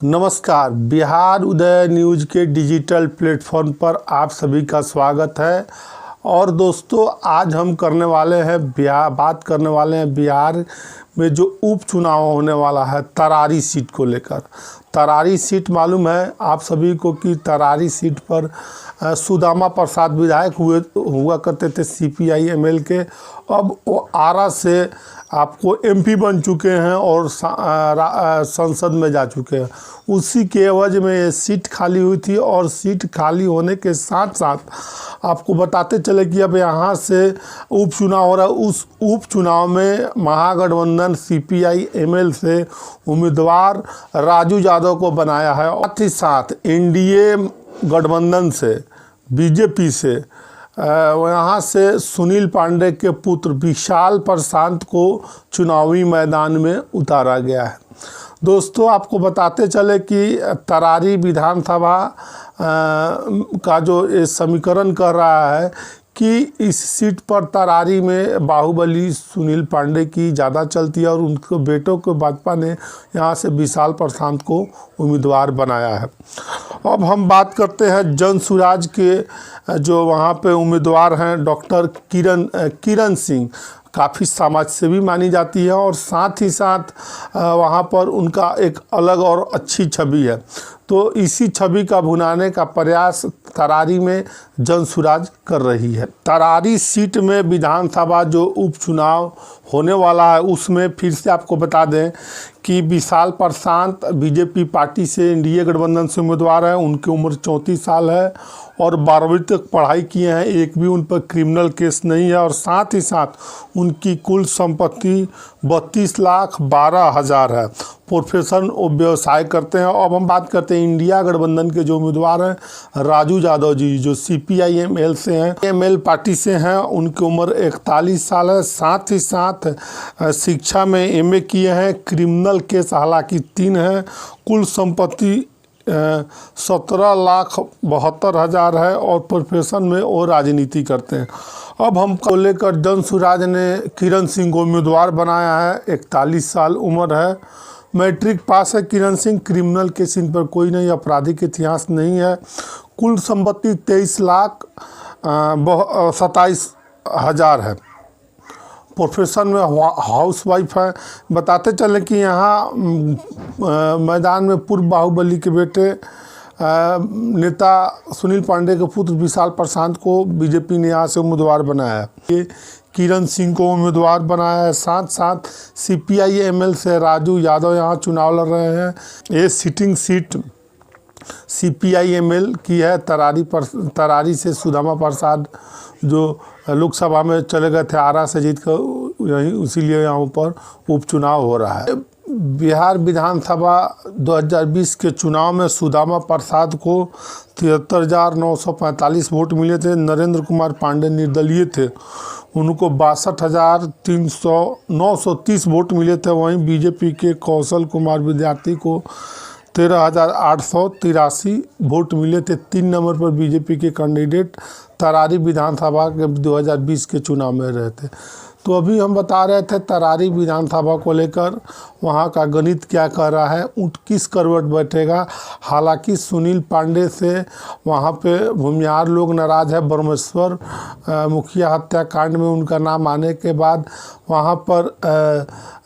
नमस्कार। बिहार उदय न्यूज़ के digital platform पर आप सभी का स्वागत है। और दोस्तों, आज हम बात करने वाले हैं बिहार में जो उपचुनाव होने वाला है तरारी सीट को लेकर। तरारी सीट मालूम है आप सभी को कि तरारी सीट पर सुदामा प्रसाद विधायक हुआ करते थे सीपीआई एमएल के। अब वो आरा से आपको एमपी बन चुके हैं और संसद में जा चुके हैं। उसी के एवज में ये सीट खाली हुई थी और सीट खाली होने के साथ साथ आपको बताते चले कि अब यहाँ से उपचुनाव हो रहा है। उस उपचुनाव में महागठबंधन सीपीआई एमएल से उम्मीदवार राजू यादव को बनाया है। साथ ही साथ एनडीए गठबंधन से बीजेपी से यहाँ से सुनील पांडे के पुत्र विशाल प्रशांत को चुनावी मैदान में उतारा गया है। दोस्तों, आपको बताते चले कि तरारी विधानसभा का जो ये समीकरण कर रहा है कि इस सीट पर तरारी में बाहुबली सुनील पांडे की ज़्यादा चलती है और उनके बेटों को भाजपा ने यहाँ से विशाल प्रशांत को उम्मीदवार बनाया है। अब हम बात करते हैं जनसुराज के जो वहाँ पे उम्मीदवार हैं डॉक्टर किरण सिंह, काफ़ी समाजसेवी मानी जाती है और साथ ही साथ वहाँ पर उनका एक अलग और अच्छी छवि है। तो इसी छवि का भुनाने का प्रयास तरारी में जनसुराज कर रही है। तरारी सीट में विधानसभा जो उपचुनाव होने वाला है उसमें फिर से आपको बता दें कि विशाल प्रशांत बीजेपी पार्टी से एनडीए गठबंधन से उम्मीदवार है। उनकी उम्र 34 साल है और 12वीं तक पढ़ाई किए हैं, एक भी उन पर क्रिमिनल केस नहीं है और साथ ही साथ उनकी कुल संपत्ति 32,12,000 है। प्रोफेशन वो व्यवसाय करते हैं। अब हम बात करते हैं इंडिया गठबंधन के जो उम्मीदवार हैं राजू यादव जी, जो सीपीआई एमएल से हैं, एमएल पार्टी से हैं। उनकी उम्र 41 साल है। साथ ही साथ शिक्षा में एमए किए हैं, क्रिमिनल केस हालांकि 3 हैं। कुल संपत्ति 17,72,000 है और प्रोफेशन में वो राजनीति करते हैं। अब हमको लेकर जनसुराज ने किरण सिंह को उम्मीदवार बनाया है। 41 साल उम्र है, मैट्रिक पास है किरण सिंह। क्रिमिनल केस इन पर कोई नहीं, आपराधिक इतिहास नहीं है। कुल संपत्ति 23,27,000 है। प्रोफेशन में हाउस वाइफ है। बताते चलें कि यहाँ मैदान में पूर्व बाहुबली के बेटे नेता सुनील पांडे के पुत्र विशाल प्रशांत को बीजेपी ने यहाँ से उम्मीदवार बनाया है। ये किरण सिंह को उम्मीदवार बनाया है। साथ साथ सीपीआई एमएल से राजू यादव यहाँ चुनाव लड़ रहे हैं। ये सिटिंग सीट सीपीआई एमएल की है। तरारी से सुदामा प्रसाद जो लोकसभा में चले गए थे, आरा से जीत कर यहीं, इसीलिए यहाँ पर उपचुनाव हो रहा है। बिहार विधानसभा 2020 के चुनाव में सुदामा प्रसाद को 73,945 वोट मिले थे। नरेंद्र कुमार पांडे निर्दलीय थे, उनको 62,930 वोट मिले थे। वहीं बीजेपी के कौशल कुमार विद्यार्थी को 13,883 वोट मिले थे। 3 नंबर पर बीजेपी के कैंडिडेट तरारी विधानसभा के 2020 के चुनाव में रहे थे। तो अभी हम बता रहे थे तरारी विधानसभा को लेकर वहाँ का गणित क्या कह रहा है, ऊँट किस करवट बैठेगा। हालांकि सुनील पांडे से वहाँ पे भूमिहार लोग नाराज़ है। ब्रह्मेश्वर मुखिया हत्याकांड में उनका नाम आने के बाद वहाँ पर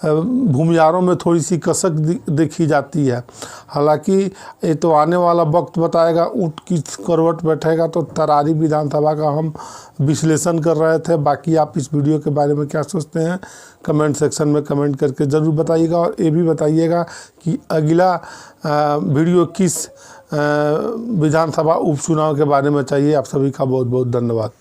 भूमिहारों में थोड़ी सी कसक देखी जाती है। हालांकि ये तो आने वाला वक्त बताएगा ऊँट किस करवट बैठेगा। तो तरारी विधानसभा का हम विश्लेषण कर रहे थे। बाकी आप इस वीडियो के बारे में क्या सोचते हैं कमेंट सेक्शन में कमेंट करके ज़रूर बताइएगा। और ये भी बताइएगा कि अगला वीडियो किस विधानसभा उपचुनाव के बारे में चाहिए। आप सभी का बहुत बहुत धन्यवाद।